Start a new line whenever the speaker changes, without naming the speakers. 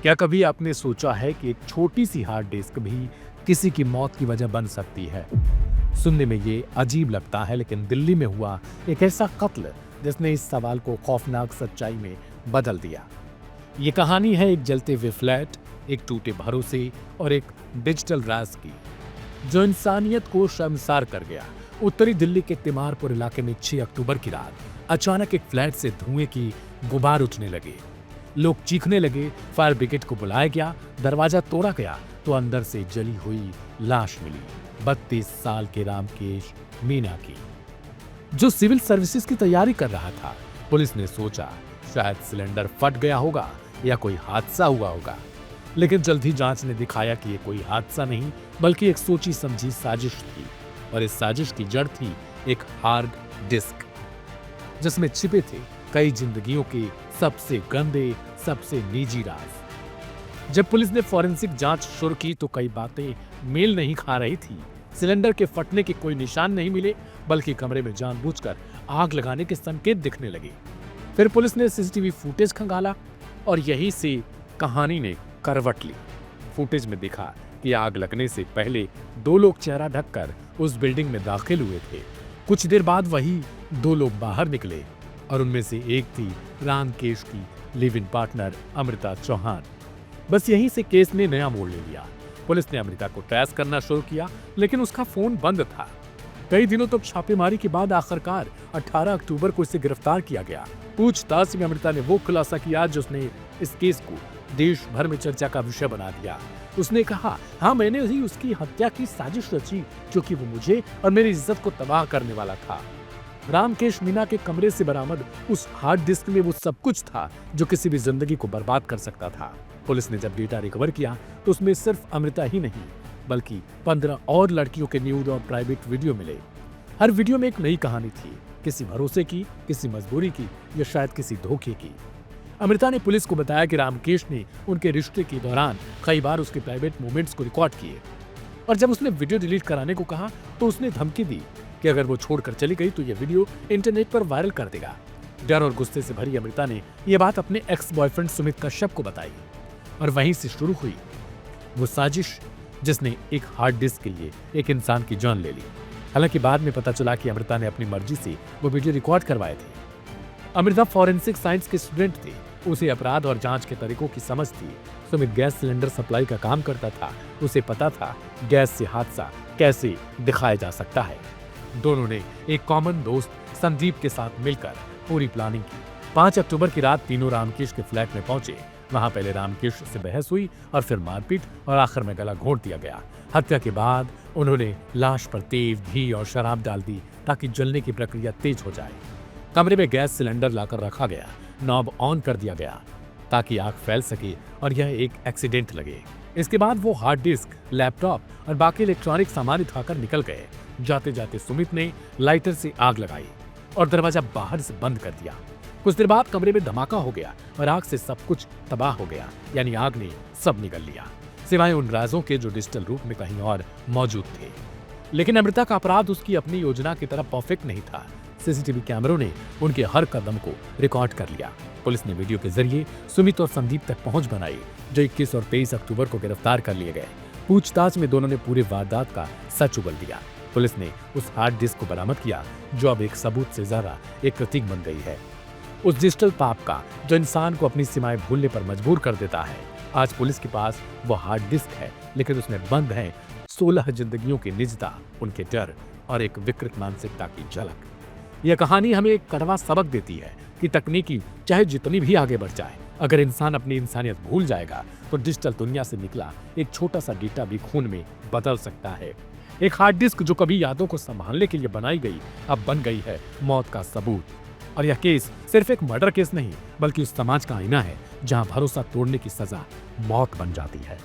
क्या कभी आपने सोचा है कि एक छोटी सी हार्ड डिस्क भी किसी की मौत की वजह बन सकती है? सुनने में ये अजीब लगता है, लेकिन दिल्ली में हुआ एक ऐसा कत्ल जिसने इस सवाल को खौफनाक सच्चाई में बदल दिया। ये कहानी है एक जलते हुए फ्लैट, एक टूटे भरोसे और एक डिजिटल राज की, जो इंसानियत को शर्मसार कर गया। उत्तरी दिल्ली के तिमारपुर इलाके में 6 अक्टूबर की रात अचानक एक फ्लैट से धुएं की गुबार उठने लगे। लोग चीखने लगे, फायर ब्रिगेड को बुलाया गया, दरवाजा तोड़ा गया तो अंदर से जली हुई लाश मिली, 32 साल के रामकेश मीना की, जो सिविल सर्विसेज की तैयारी कर रहा था। पुलिस ने सोचा शायद सिलेंडर फट गया होगा या कोई हादसा हुआ होगा, लेकिन जल्द ही जांच ने दिखाया कि ये कोई हादसा नहीं बल्कि एक सोची समझी साजिश थी। और इस साजिश की जड़ थी एक हार्ड डिस्क, जिसमें छिपे थे कई जिंदगियों के सबसे गंदे, सबसे निजी राज। जब पुलिस ने फॉरेंसिक जांच शुरू की तो कई बातें मेल नहीं खा रही थी। सिलेंडर के फटने के कोई निशान नहीं मिले, बल्कि कमरे में जानबूझकर आग लगाने के संकेत दिखने लगे। फिर पुलिस ने सीसीटीवी फुटेज खंगाला और यहीं से कहानी ने करवट ली। फुटेज में दिखा कि आग लगने से पहले 2 लोग चेहरा ढककर उस बिल्डिंग में दाखिल हुए थे। कुछ देर बाद वही 2 लोग बाहर निकले और उनमें से एक थी रामकेश की live in partner Amrita Chauhan. बस यहीं से केस ने नया मोड़ ले लिया। पुलिस ने अमृता को ट्रेस करना शुरू किया, लेकिन उसका फोन बंद था। कई दिनों तक छापेमारी के बाद आखिरकार 18 अक्टूबर को इसे गिरफ्तार किया गया। पूछताछ में अमृता ने वो खुलासा किया जिसने इस केस को देश भर में चर्चा का विषय बना दिया। उसने कहा, हाँ, मैंने ही उसकी हत्या की साजिश रची, क्योंकि वो मुझे और मेरी इज्जत को तबाह करने वाला था। रामकेश मीना के कमरे से बरामद उस हार्ड डिस्क में वो सब कुछ था जो किसी भी जिंदगी को बर्बाद कर सकता था। पुलिस ने जब डेटा रिकवर किया तो उसमें सिर्फ अमृता ही नहीं बल्कि 15 और लड़कियों के न्यूड और प्राइवेट वीडियो मिले। हर वीडियो में एक नई कहानी थी, किसी भरोसे की, किसी मजबूरी की या शायद किसी धोखे की। अमृता ने पुलिस को बताया कि रामकेश ने उनके रिश्ते के दौरान कई बार उसके प्राइवेट मोमेंट्स को रिकॉर्ड किए, और जब उसने वीडियो डिलीट कराने को कहा तो उसने धमकी दी कि अगर वो छोड़कर चली गई तो ये वीडियो इंटरनेट पर वायरल कर देगा। डर और गुस्से से भरी अमृता ने यह बात अपने एक्स बॉयफ्रेंड सुमित कश्यप को बताई, और वहीं से शुरू हुई वो साजिश जिसने एक हार्ड डिस्क के लिए एक इंसान की जान ले ली। हालांकि बाद में पता चला कि अमृता ने अपनी मर्जी से वो वीडियो रिकॉर्ड करवाए थे। अमृता फॉरेंसिक साइंस के स्टूडेंट थे, उसे अपराध और जांच के तरीकों की समझ थी। सुमित गैस सिलेंडर सप्लाई का काम करता था, उसे पता था गैस से हादसा कैसे दिखाया जा सकता है। दोनों ने एक कॉमन दोस्त संदीप के साथ मिलकर पूरी प्लानिंग की। 5 अक्टूबर की रात तीनों रामकेश के फ्लैट में पहुंचे। वहां पहले रामकेश से बहस हुई और फिर मारपीट और आखिर में गला घोंट दिया गया। हत्या के बाद उन्होंने लाश पर तेल, घी और शराब डाल दी ताकि जलने की प्रक्रिया तेज हो जाए। कमरे में गैस सिलेंडर लाकर रखा गया, नॉब ऑन कर दिया गया ताकि आग फैल सके और यह एक एक्सीडेंट लगे। इसके बाद वो हार्ड डिस्क, लैपटॉप और बाकी इलेक्ट्रॉनिक सामान उठाकर निकल गए। जाते जाते सुमित ने लाइटर से आग लगाई और दरवाजा बाहर से बंद कर दिया। कुछ देर बाद कमरे में धमाका हो गया और आग से सब कुछ तबाह हो गया, यानी आग ने सब निगल लिया, सिवाय उन राजों के जो डिजिटल रूप में कहीं और मौजूद थे। लेकिन अमृता का अपराध उसकी अपनी योजना की तरह परफेक्ट नहीं था। सीसीटीवी कैमरों ने उनके हर कदम को रिकॉर्ड कर लिया। पुलिस ने वीडियो के जरिए सुमित और संदीप तक पहुंच बनाई, जो 21 और 23 अक्टूबर को गिरफ्तार कर लिए गए। पूछताछ में दोनों ने पूरे वारदात का सच उगल दिया। पुलिस ने उस हार्ड डिस्क को बरामद किया, जो अब एक सबूत से ज्यादा एक प्रतीक बन गई है, उस डिजिटल पाप का जो इंसान को अपनी सीमाएं भूलने पर मजबूर कर देता है। आज पुलिस के पास वो हार्ड डिस्क है, लेकिन उसमें बंद है 16 जिंदगियों की निजता, उनके डर और एक विकृत मानसिकता की झलक। यह कहानी हमें एक कड़वा सबक देती है कि तकनीकी चाहे जितनी भी आगे बढ़ जाए, अगर इंसान अपनी इंसानियत भूल जाएगा तो डिजिटल दुनिया से निकला एक छोटा सा डेटा भी खून में बदल सकता है। एक हार्ड डिस्क जो कभी यादों को संभालने के लिए बनाई गई, अब बन गई है मौत का सबूत। और यह केस सिर्फ एक मर्डर केस नहीं, बल्कि उस समाज का आईना है जहां भरोसा तोड़ने की सजा मौत बन जाती है।